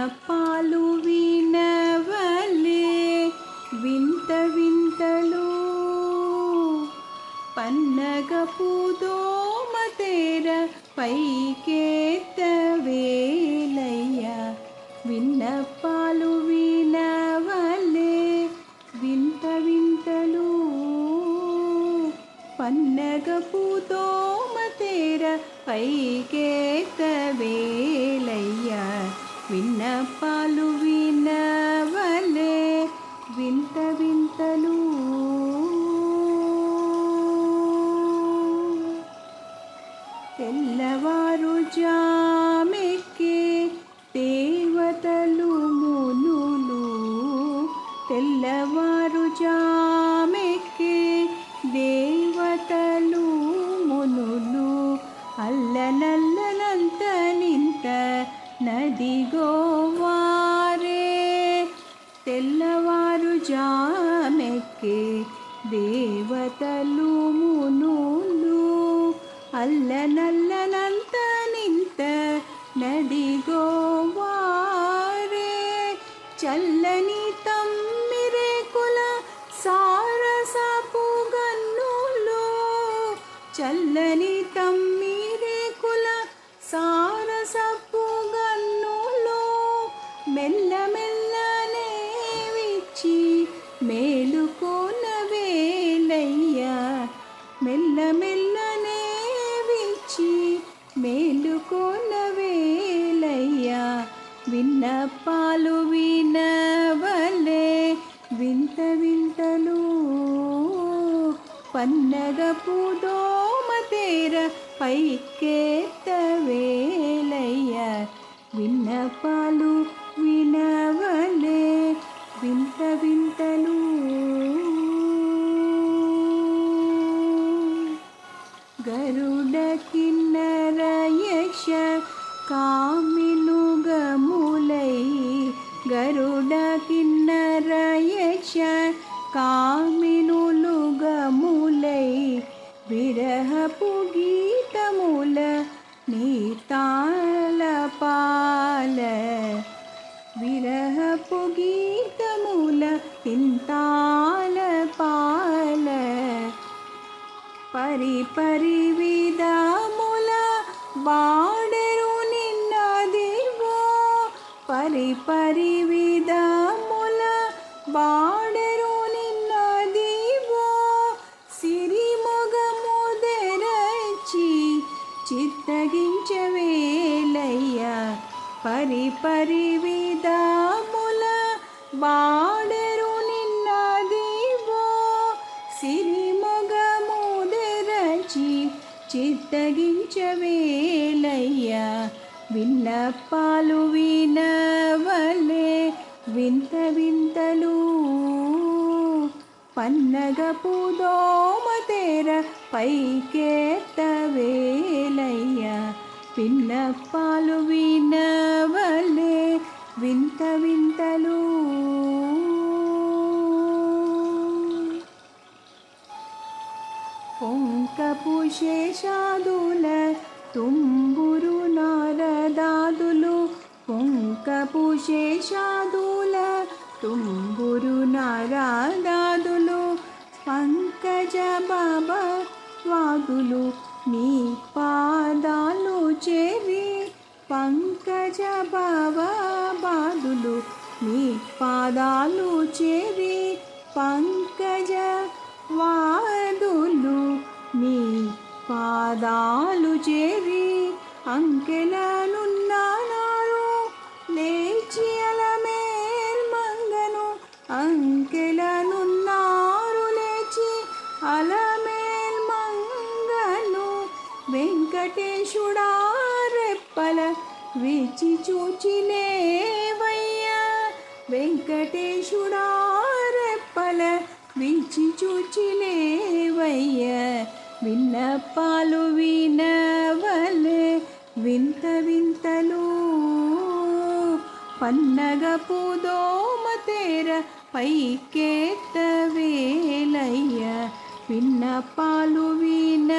విన్నపాలు వినవలే వింత వింతలు పన్నగపు దోమ తెర పైకెత్తవేలయ్యా విన్నపాలు వినవలే వింత వింతలు పన్నగపు దోమ తెర పైకెత్తవేలయ్యా విన్నపాలు వినవలే వింత వింతలు తెల్లవారు జామెక్కే దేవతలు మునులు తెల్లవారు జామెక్కే దేవతలు మునులు అల్లనల్లనంత నింత నదిగోవారే తెల్లవారు జామెక్కే దేవతలు మునులు అల్లనల్లనంత నింత నదిగోవారే చల్లని తమ్మిరేకుల సారసపు గన్నులు చల్లని తమ్మిరేకుల సారసపు గన్నులు మెల్లమెల్లనే విచ్చి మేలుకోనవేలయ్యా మెల్లమెల్లనే విచ్చి మేలుకోనవేలయ్యా విన్నపాలు వినవలే వింత వింతలు పన్నగపు దోమ తెర పైకెత్తవేలయ్యా విన్నపాలు వినవలే వింత వింతలు గరుడ కిన్నర యక్ష కామినుగములై గరుడ కిన్నర యక్ష కామినులుగములై విరహపు గీతముల నీతాల పాల విరహపు గీతముల ఇంతాల పాల పరి పరి విధముల వాడెరు నిన్నదివో పరి పరి విధముల వాడెరు నిన్నదివో సిరి మొగముదెరచి చిత్తగించవేలయ్యా పరి పరి విధముల వాడెరు నిన్నదివో సిరి చిత్తగించవేలయ్యా విన్నపాలు వినవలే వింత వింతలు పన్నగపు దోమ తెర పైకెత్తవేలయ్యా విన్నపాలు వినవలే వింత వింతలు పొంకపు శేషాదుల తుంబురు నారదాదులు పొంకపు శేషాదుల తుంబురు నారదాదులు పంకజ బాబా వాదులు నీ పాదాలు చేరి పంకజ బాబా బాదులు నీ పాదాలు చేరి పంకజ వాదులు నీ పాదాలు చేరి అంకెలనున్నారు లేచి అలమేల్ మంగను అంకెలనున్నారు లేచి అలమేల్ మంగను వెంకటేశుడా రెప్పల విచి చూచిలేవయ్యా వెంకటేశుడా రెప్పల విచి చూచిలేవయ్యా విన్నపాలు వినవలే వింత వింతలు పన్నగపు దోమ తెర పైకెత్తవేలయ్యా విన్నపాలు విన